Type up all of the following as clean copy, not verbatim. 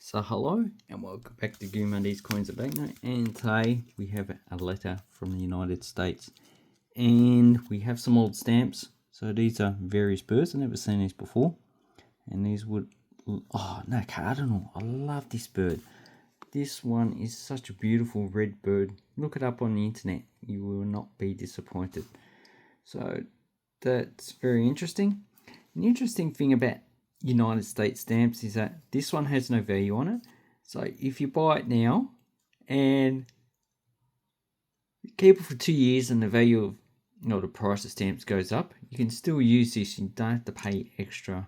So hello and welcome back to Goo Monday's Coins and Banknote, and today we have a letter from the United States and we have some old stamps. So these are various birds. I've never seen these before, and these would, oh no, cardinal, I love this bird. This one is such a beautiful red bird. Look it up on the internet, you will not be disappointed. So that's very interesting. An interesting thing about United States stamps is that this one has no value on it. So if you buy it now and keep it for 2 years and the value of the price of stamps goes up, you can still use this. You don't have to pay extra.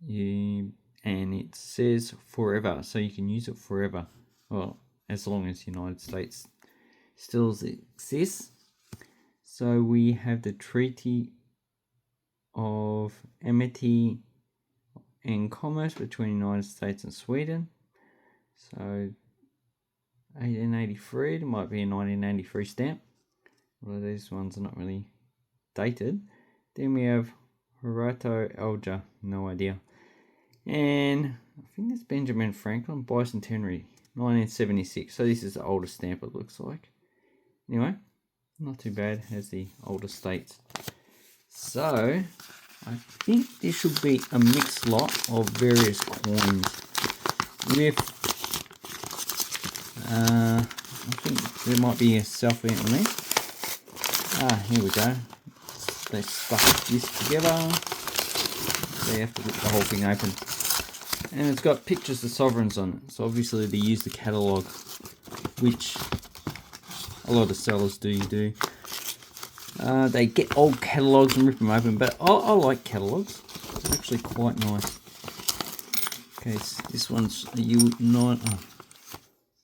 And it says forever, so you can use it forever. Well, as long as United States still exists. So we have the Treaty of Amity and Commerce between the United States and Sweden. So 1883, it might be a 1983 stamp. Although these ones are not really dated. Then we have Horatio Alger, no idea. And I think that's Benjamin Franklin, Bicentenary, 1976. So this is the oldest stamp, it looks like. Anyway, not too bad, has the older states. So I think this should be a mixed lot of various coins with, I think there might be a South-Vietnamese. Here we go. They stuck this together. So you have to rip the whole thing open. And it's got pictures of sovereigns on it. So obviously they use the catalogue, which a lot of sellers do. They get old catalogues and rip them open, but I like catalogues. It's actually quite nice. Okay, so this one's a U9. Oh.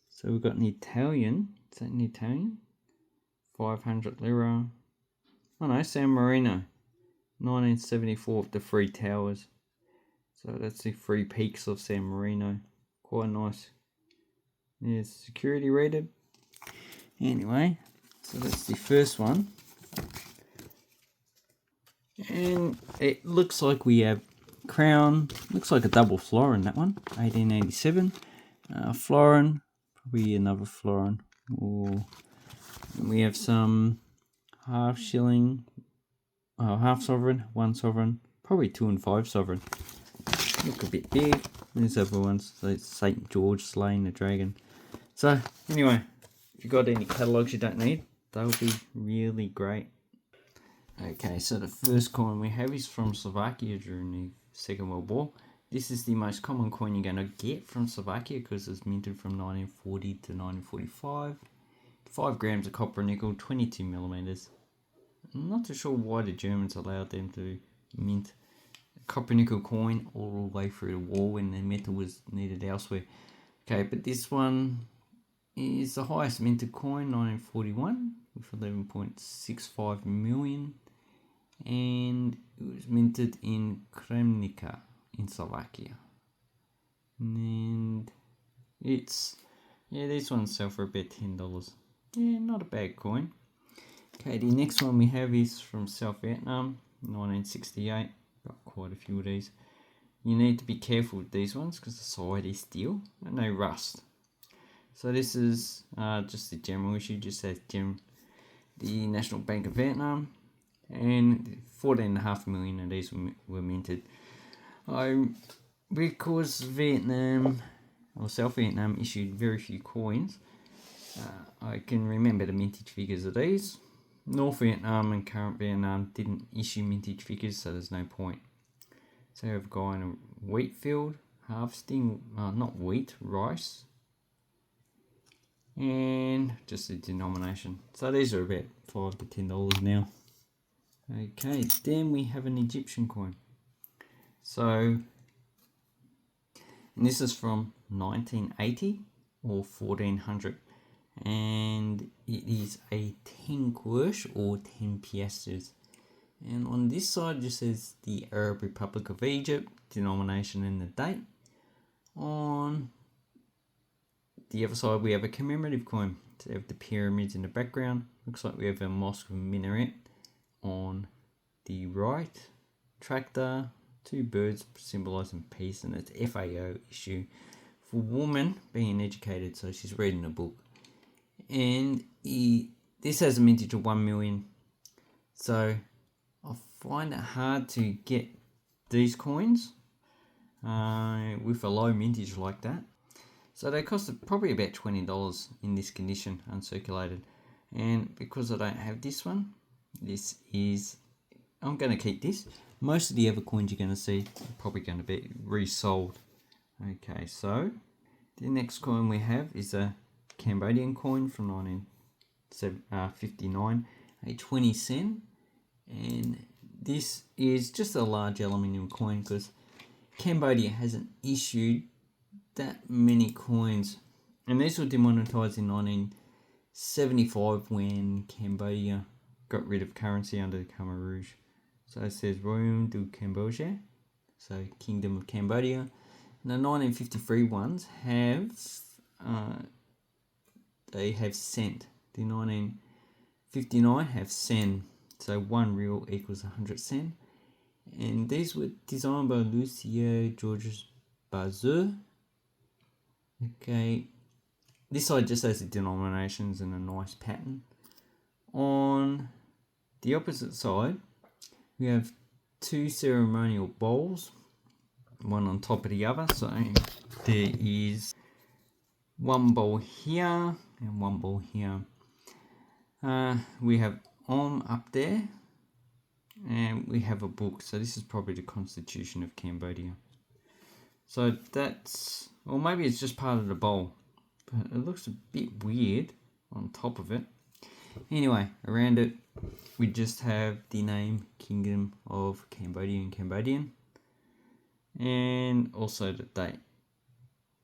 So we've got an Italian. Is that an Italian? 500 lira. Oh no, San Marino. 1974 with the three towers. So that's the three peaks of San Marino. Quite nice. There's security rated. Anyway, so that's the first one. And it looks like we have crown. Looks like a double florin, that one. 1887. Florin. Probably another florin. Or we have some half shilling. Half sovereign, one sovereign. Probably 2 and 5 sovereign. Look a bit big. There's other ones. So St. George slaying the dragon. So anyway, if you've got any catalogues you don't need, they'll be really great. Okay, so the first coin we have is from Slovakia during the Second World War. This is the most common coin you're going to get from Slovakia because it's minted from 1940 to 1945. 5 grams of copper and nickel, 22 millimeters. I'm not too sure why the Germans allowed them to mint a copper nickel coin all the way through the war when the metal was needed elsewhere. Okay, but this one is the highest minted coin, 1941, with 11.65 million. And it was minted in Kremnica in Slovakia. And it's, these ones sell for about $10. Yeah, not a bad coin. Okay, the next one we have is from South Vietnam, 1968. Got quite a few of these. You need to be careful with these ones because the side is steel and they rust. So this is just the general issue, just says the National Bank of Vietnam, and 14.5 million of these were minted. Because Vietnam or South Vietnam issued very few coins, I can remember the mintage figures of these. North Vietnam and current Vietnam didn't issue mintage figures, so there's no point. So we have a guy in a wheat field harvesting, not wheat, rice. And just the denomination. So these are about $5 to $10 now. Okay, then we have an Egyptian coin. So, and this is from 1980 or 1400. And it is a 10 kush or 10 piastres. And on this side it just says the Arab Republic of Egypt, denomination and the date. On the other side we have a commemorative coin. So we have the pyramids in the background. Looks like we have a mosque with a minaret on the right. Tractor, 2 birds symbolising peace, and it's FAO issue for woman being educated. So she's reading a book. And this has a mintage of 1 million. So I find it hard to get these coins with a low mintage like that. So they cost probably about $20 in this condition, uncirculated. And because I don't have this one, I'm going to keep this. Most of the other coins you're going to see are probably going to be resold. Okay, so the next coin we have is a Cambodian coin from 1959, a 20 cent. And this is just a large aluminium coin because Cambodia hasn't issued that many coins. And these were demonetized in 1975 when Cambodia got rid of currency under the Khmer Rouge. So it says Royaume du Cambodia, so Kingdom of Cambodia. And the 1953 ones have they have cent. The 1959 have sen, so 1 real equals 100 sen. And these were designed by Lucio Georges Bazur. Okay, this side just has the denominations and a nice pattern. On the opposite side, we have two ceremonial bowls, one on top of the other. So there is one bowl here and one bowl here. We have Om up there, and we have a book. So this is probably the Constitution of Cambodia. So that's, or maybe it's just part of the bowl, but it looks a bit weird on top of it. Anyway, around it, we just have the name Kingdom of Cambodia in Cambodian, and also the date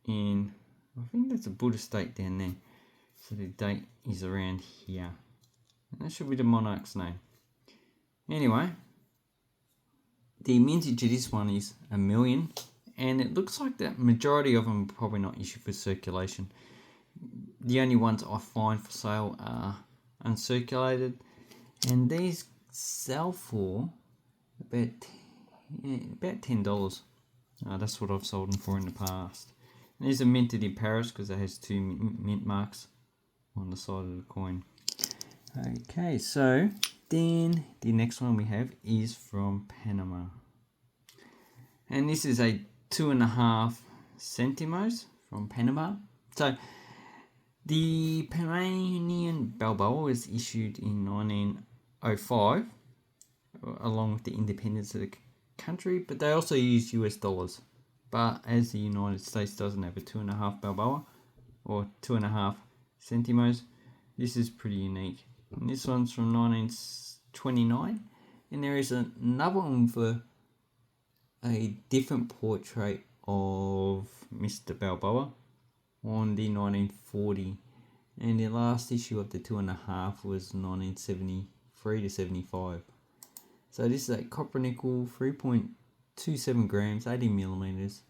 in, I think that's a Buddhist date down there. So the date is around here. And that should be the monarch's name. Anyway, the mintage of this one is 1 million. And it looks like the majority of them are probably not issued for circulation. The only ones I find for sale are uncirculated. And these sell for about $10. That's what I've sold them for in the past. And these are minted in Paris because it has 2 mint marks on the side of the coin. Okay, so then the next one we have is from Panama. And this is a 2.5 centimos from Panama. So the Panamanian Balboa was issued in 1905 along with the independence of the country, but they also use US dollars. But as the United States doesn't have a 2.5 Balboa or 2.5 centimos, this is pretty unique. And this one's from 1929, and there is another one for a different portrait of Mr. Balboa on the 1940, and the last issue of the 2.5 was 1973 to 75. So this is a copper nickel, 3.27 grams, 80 millimeters.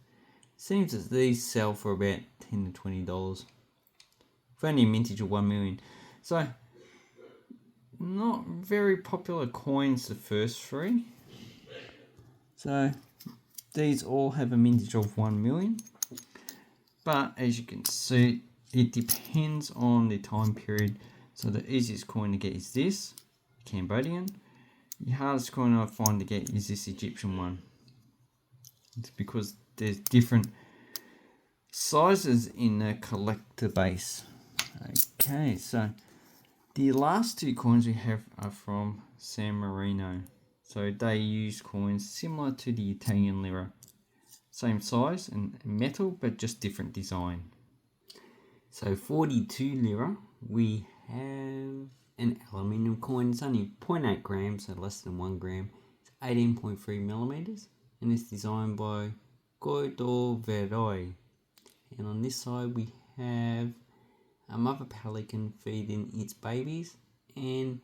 Seems that these sell for about $10 to $20 for only a mintage of 1 million. So not very popular coins, the first three. So these all have a mintage of 1 million. But as you can see, it depends on the time period. So the easiest coin to get is this, Cambodian. The hardest coin I find to get is this Egyptian one. It's because there's different sizes in the collector base. Okay, so the last two coins we have are from San Marino. So they use coins similar to the Italian lira. Same size and metal, but just different design. So 42 lira, we have an aluminium coin. It's only 0.8 grams, so less than 1 gram. It's 18.3 millimeters, and it's designed by Goido Veroi. And on this side we have a mother pelican feeding its babies, and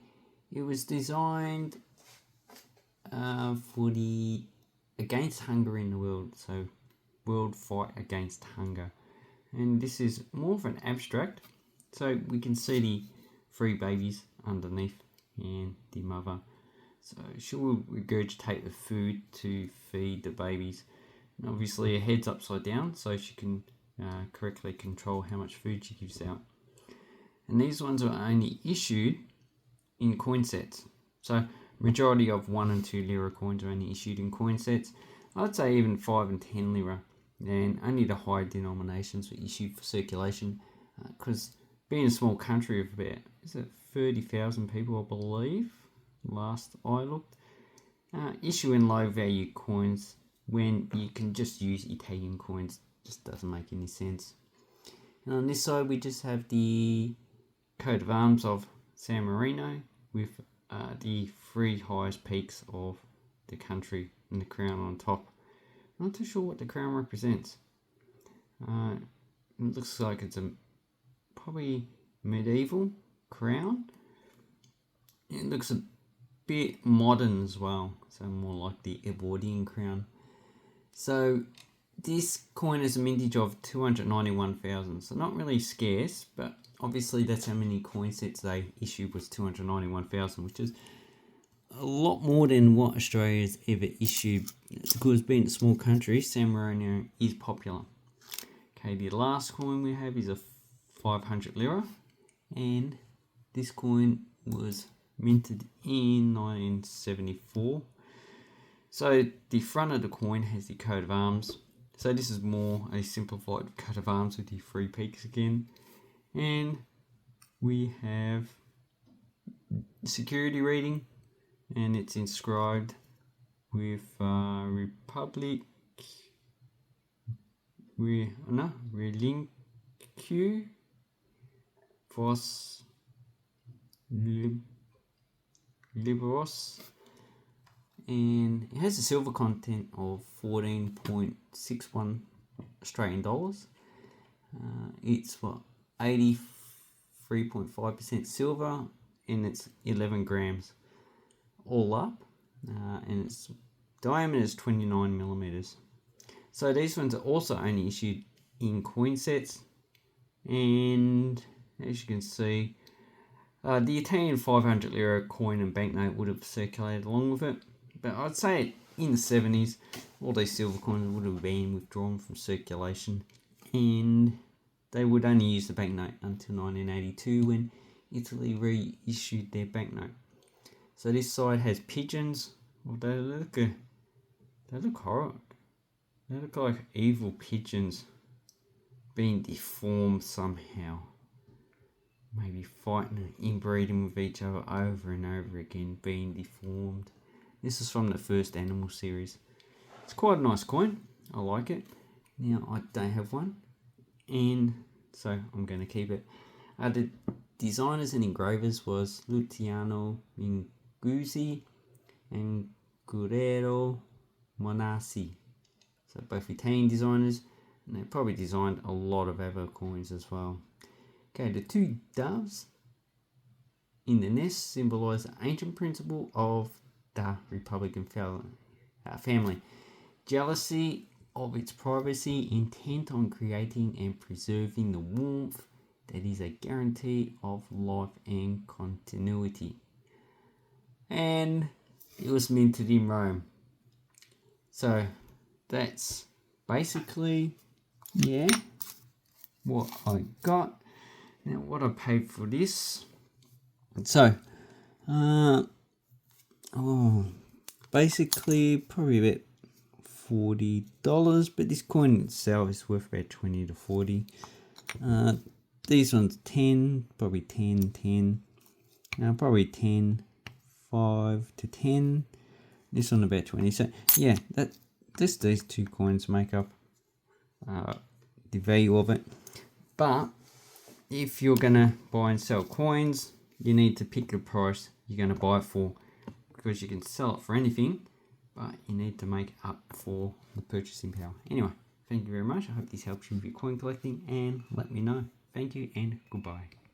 it was designed for the against hunger in the world, so world fight against hunger. And this is more of an abstract, so we can see the 3 babies underneath and the mother. So she will regurgitate the food to feed the babies. And obviously her head's upside down, so she can correctly control how much food she gives out. And these ones are only issued in coin sets. So majority of 1 and 2 lira coins are only issued in coin sets. I'd say even 5 and 10 lira. And only the high denominations were issued for circulation. Because being a small country of about, 30,000 people, I believe, last I looked, issuing low value coins when you can just use Italian coins just doesn't make any sense. And on this side we just have the coat of arms of San Marino with the 3 highest peaks of the country and the crown on top. I'm not too sure what the crown represents. It looks like it's a probably medieval crown. It looks a bit modern as well, so more like the Edwardian crown. So this coin is a mintage of 291,000, so not really scarce, but obviously that's how many coin sets they issued, was 291,000, which is a lot more than what Australia's ever issued. Because being a small country, San Marino is popular. Okay, the last coin we have is a 500 lira, and this coin was minted in 1974. So the front of the coin has the coat of arms. So this is more a simplified coat of arms with the 3 peaks again. And we have security reading, and it's inscribed with Republic Relinque Vos Liberos, and it has a silver content of 14.61 Australian dollars. It's 83.5% silver, and it's 11 grams all up, and its diameter is 29 millimeters. So these ones are also only issued in coin sets, and as you can see, the Italian 500 lira coin and banknote would have circulated along with it, but I'd say in the 70s all these silver coins would have been withdrawn from circulation, and they would only use the banknote until 1982 when Italy reissued their banknote. So this side has pigeons. Well, they look horrible. They look like evil pigeons being deformed somehow. Maybe fighting and inbreeding with each other over and over again, being deformed. This is from the first Animal series. It's quite a nice coin. I like it. Now, I don't have one, and so I'm going to keep it. The designers and engravers was Luciano Minguzzi and Guerrero Monassi. So both Italian designers, and they probably designed a lot of other coins as well. Okay, the 2 doves in the nest symbolise the ancient principle of the Republican family. Jealousy of its privacy, intent on creating and preserving the warmth that is a guarantee of life and continuity. And it was minted in Rome. So that's basically, what I got. Now what I paid for this. So, basically probably about $40, but this coin itself is worth about 20 to 40. These ones 10, probably 10, probably 10, 5 to 10. This one about 20. So yeah, these 2 coins make up the value of it. But if you're gonna buy and sell coins, you need to pick the price you're gonna buy it for, because you can sell it for anything, but you need to make up for the purchasing power. Anyway, thank you very much. I hope this helps you with your coin collecting, and let me know. Thank you and goodbye.